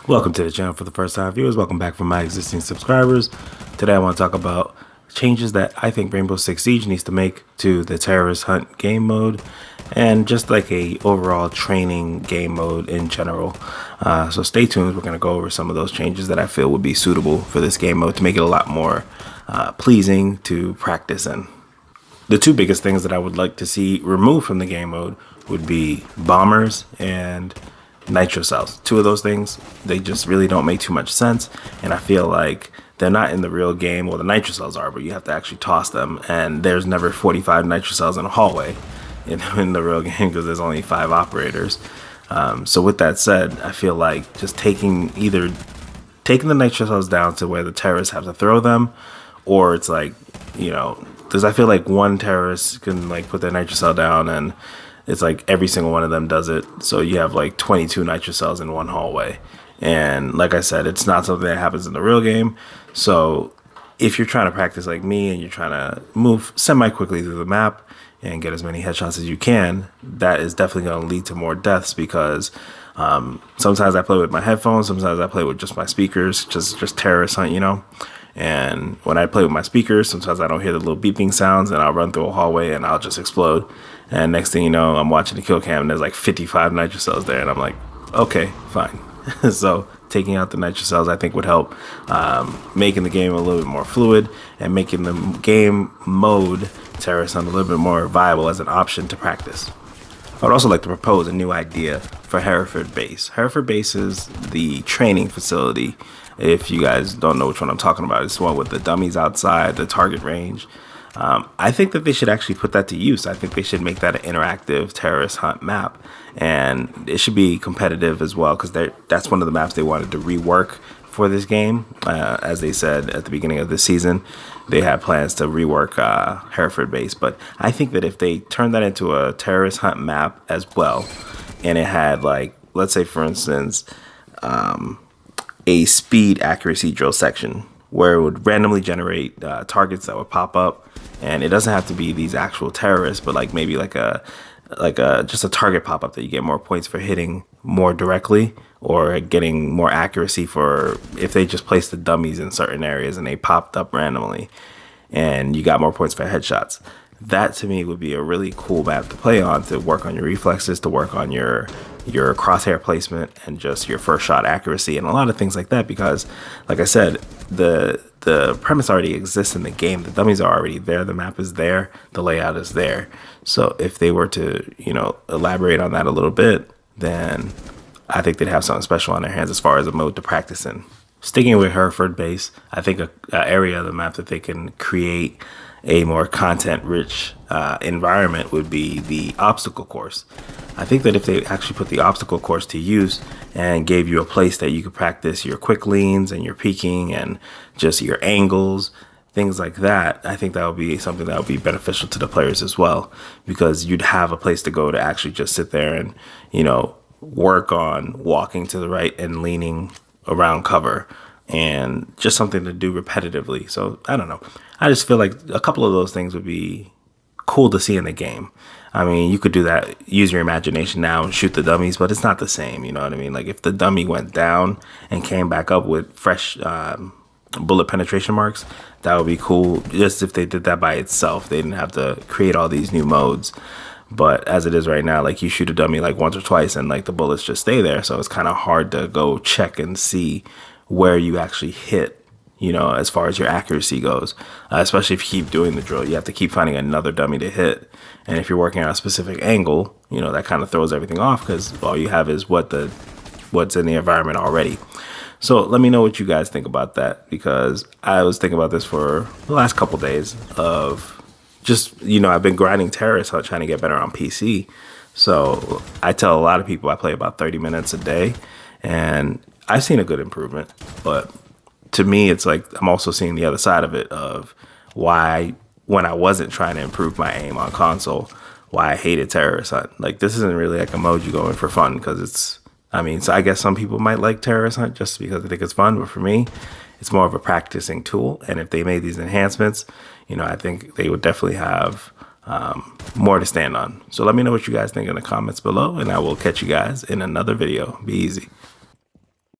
Welcome to the channel for the first time viewers. Welcome back from my existing subscribers. Today I want to talk about changes that I think Rainbow Six Siege needs to make to the terrorist hunt game mode and just like a overall training game mode in general. So stay tuned. We're going to go over some of those changes that I feel would be suitable for this game mode to make it a lot more pleasing to practice in. The two biggest things that I would like to see removed from the game mode would be bombers and nitro cells. Two of those things, they just really don't make too much sense, and I feel like they're not in the real game. Well, the nitro cells are, but you have to actually toss them, and there's never 45 nitro cells in a hallway in the real game because there's only 5 operators. So with that said, I feel like just taking the nitro cells down to where the terrorists have to throw them, or it's like, because I feel like one terrorist can like put their nitro cell down and it's like every single one of them does it. So you have like 22 nitro cells in one hallway. And like I said, it's not something that happens in the real game. So if you're trying to practice like me and you're trying to move semi-quickly through the map and get as many headshots as you can, that is definitely going to lead to more deaths because sometimes I play with my headphones, sometimes I play with just my speakers, just terrorist hunt, And when I play with my speakers, sometimes I don't hear the little beeping sounds and I'll run through a hallway and I'll just explode. And next thing you know, I'm watching the kill cam and there's like 55 nitro cells there. And I'm like, okay, fine. So taking out the nitro cells, I think would help making the game a little bit more fluid and making the game mode terrorist hunt a little bit more viable as an option to practice. I would also like to propose a new idea for Hereford Base. Hereford Base is the training facility. If you guys don't know which one I'm talking about, it's the one with the dummies outside, the target range. I think that they should actually put that to use. I think they should make that an interactive terrorist hunt map. And it should be competitive as well, because that's one of the maps they wanted to rework for this game. As they said at the beginning of this season, they had plans to rework Hereford Base. But I think that if they turn that into a terrorist hunt map as well, and it had, like, let's say, for instance, a speed accuracy drill section where it would randomly generate targets that would pop up, and it doesn't have to be these actual terrorists, but like maybe like a just a target pop up that you get more points for hitting more directly or getting more accuracy for if they just placed the dummies in certain areas and they popped up randomly and you got more points for headshots. That to me would be a really cool map to play on, to work on your reflexes, to work on your crosshair placement and just your first shot accuracy and a lot of things like that, because like I said, the premise already exists in the game. The dummies are already there, the map is there, the layout is there. So if they were to, elaborate on that a little bit, then I think they'd have something special on their hands as far as a mode to practice in. Sticking with Hereford Base, I think a area of the map that they can create a more content-rich environment would be the obstacle course. I think that if they actually put the obstacle course to use and gave you a place that you could practice your quick leans and your peeking and just your angles, things like that, I think that would be something that would be beneficial to the players as well, because you'd have a place to go to actually just sit there and, work on walking to the right and leaning around cover, and just something to do repetitively. So I don't know. I just feel like a couple of those things would be cool to see in the game. I mean, you could do that, use your imagination now and shoot the dummies, but it's not the same. You know what I mean? Like if the dummy went down and came back up with fresh bullet penetration marks, that would be cool. Just if they did that by itself, they didn't have to create all these new modes. But as it is right now, like you shoot a dummy like once or twice and like the bullets just stay there. So it's kind of hard to go check and see where you actually hit, as far as your accuracy goes, especially if you keep doing the drill. You have to keep finding another dummy to hit. And if you're working on a specific angle, that kind of throws everything off because all you have is what's in the environment already. So let me know what you guys think about that, because I was thinking about this for the last couple days of just, I've been grinding terrorist hunt trying to get better on PC. So I tell a lot of people I play about 30 minutes a day, and I've seen a good improvement. But to me, it's like I'm also seeing the other side of it of why, when I wasn't trying to improve my aim on console, why I hated terrorist hunt. Like this isn't really like a mode you go in for fun, because so I guess some people might like terrorist hunt just because they think it's fun, but for me, it's more of a practicing tool. And if they made these enhancements, I think they would definitely have more to stand on. So let me know what you guys think in the comments below, and I will catch you guys in another video. Be easy.